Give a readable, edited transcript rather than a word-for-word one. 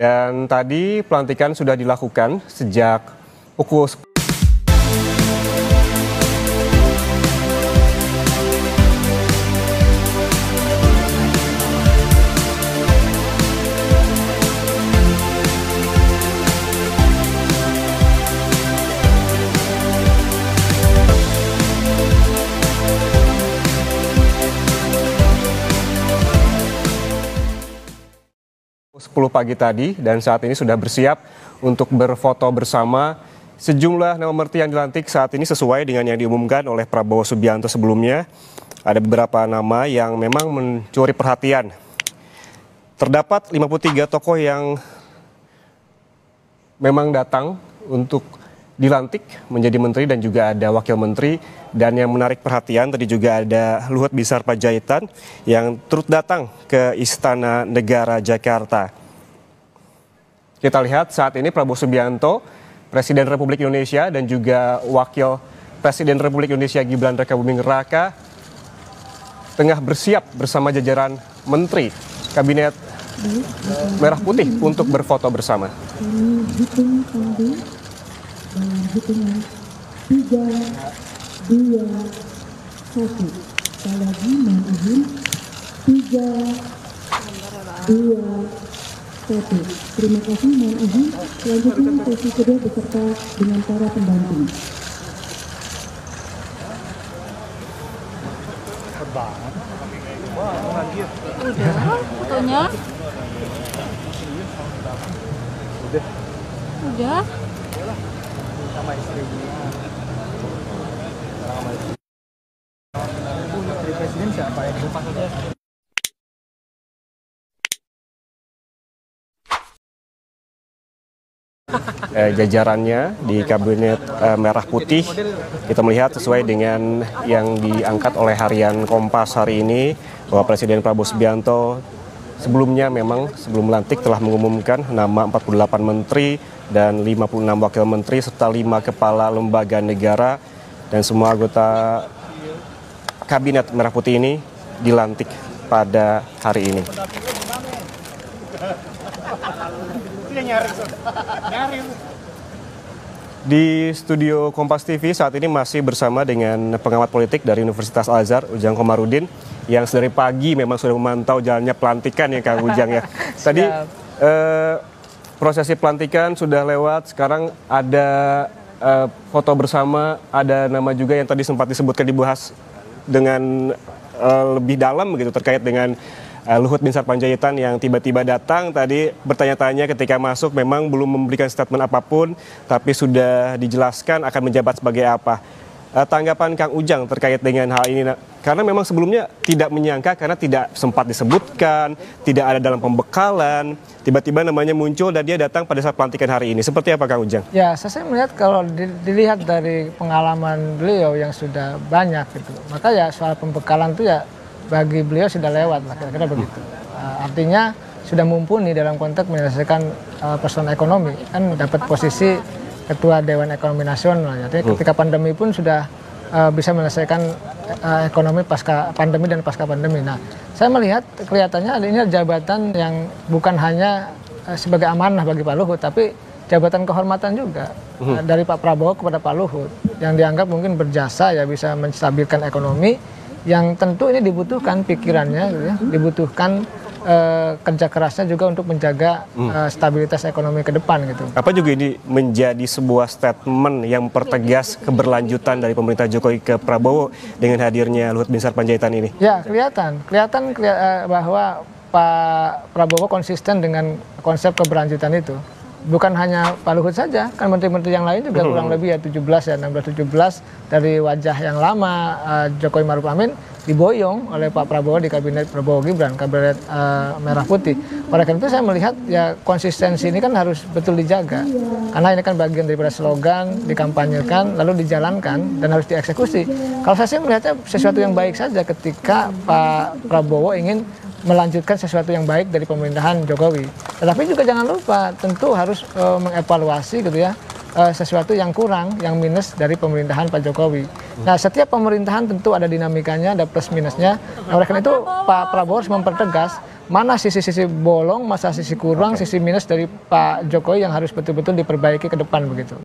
Dan tadi pelantikan sudah dilakukan sejak pukul 10 pagi tadi, dan saat ini sudah bersiap untuk berfoto bersama. Sejumlah nama menteri yang dilantik saat ini sesuai dengan yang diumumkan oleh Prabowo Subianto sebelumnya. Ada beberapa nama yang memang mencuri perhatian. Terdapat 53 tokoh yang memang datang untuk dilantik menjadi menteri dan juga ada wakil menteri. Dan yang menarik perhatian tadi juga ada Luhut Binsar Panjaitan yang turut datang ke Istana Negara Jakarta. Kita lihat saat ini Prabowo Subianto, Presiden Republik Indonesia, dan juga Wakil Presiden Republik Indonesia Gibran Rakabuming Raka tengah bersiap bersama jajaran Menteri Kabinet Merah Putih untuk berfoto bersama. Hitung kembali dalam hitungan 3, 2, 1. Sekali lagi mohon izin 3, 2, 1. Terima kasih, mohon izin selanjutnya sesi kedua beserta dengan para pendamping. Udah, fotonya. Udah. Sama istrinya. Presiden siapa ya? Lupa saja. Jajarannya di Kabinet Merah Putih, kita melihat sesuai dengan yang diangkat oleh harian Kompas hari ini bahwa Presiden Prabowo Subianto sebelumnya memang sebelum melantik telah mengumumkan nama 48 menteri dan 56 wakil menteri serta 5 kepala lembaga negara, dan semua anggota Kabinet Merah Putih ini dilantik pada hari ini. Di studio Kompas TV saat ini masih bersama dengan pengamat politik dari Universitas Al-Azhar, Ujang Komarudin, yang sedari pagi memang sudah memantau jalannya pelantikan ya Kang Ujang ya. Tadi prosesi pelantikan sudah lewat, sekarang ada foto bersama, ada nama juga yang tadi sempat disebutkan, dibahas dengan lebih dalam begitu terkait dengan Luhut Binsar Panjaitan yang tiba-tiba datang tadi bertanya-tanya ketika masuk, memang belum memberikan statement apapun, tapi sudah dijelaskan akan menjabat sebagai apa. Tanggapan Kang Ujang terkait dengan hal ini, karena memang sebelumnya tidak menyangka karena tidak sempat disebutkan, tidak ada dalam pembekalan, tiba-tiba namanya muncul dan dia datang pada saat pelantikan hari ini. Seperti apa Kang Ujang? Ya, saya melihat kalau dilihat dari pengalaman beliau yang sudah banyak gitu, maka ya soal pembekalan itu ya bagi beliau sudah lewat lah, kira-kira begitu. Artinya sudah mumpuni dalam konteks menyelesaikan persoalan ekonomi, kan dapat posisi Ketua Dewan Ekonomi Nasional. Jadi ketika pandemi pun sudah bisa menyelesaikan ekonomi pasca pandemi dan pasca pandemi. Nah, saya melihat kelihatannya ini jabatan yang bukan hanya sebagai amanah bagi Pak Luhut, tapi jabatan kehormatan juga dari Pak Prabowo kepada Pak Luhut, yang dianggap mungkin berjasa ya bisa menstabilkan ekonomi, yang tentu ini dibutuhkan pikirannya, gitu ya, dibutuhkan kerja kerasnya juga untuk menjaga stabilitas ekonomi ke depan gitu. Apa juga ini menjadi sebuah statement yang mempertegas keberlanjutan dari pemerintah Jokowi ke Prabowo dengan hadirnya Luhut Binsar Panjaitan ini? Ya, kelihatan bahwa Pak Prabowo konsisten dengan konsep keberlanjutan itu. Bukan hanya Pak Luhut saja, kan menteri-menteri yang lain juga kurang lebih ya 16-17 dari wajah yang lama Jokowi Maruf Amin diboyong oleh Pak Prabowo di Kabinet Prabowo Gibran, Kabinet Merah Putih. Oleh karena itu saya melihat ya konsistensi ini kan harus betul dijaga, karena ini kan bagian daripada slogan, dikampanyekan lalu dijalankan dan harus dieksekusi. Kalau saya sih melihatnya sesuatu yang baik saja ketika Pak Prabowo ingin melanjutkan sesuatu yang baik dari pemerintahan Jokowi. Tetapi juga jangan lupa tentu harus mengevaluasi gitu ya sesuatu yang kurang, yang minus dari pemerintahan Pak Jokowi. Nah, setiap pemerintahan tentu ada dinamikanya, ada plus minusnya. Nah, oleh karena itu Pak Prabowo harus mempertegas mana sisi-sisi bolong, masa sisi kurang, sisi minus dari Pak Jokowi yang harus betul-betul diperbaiki ke depan begitu.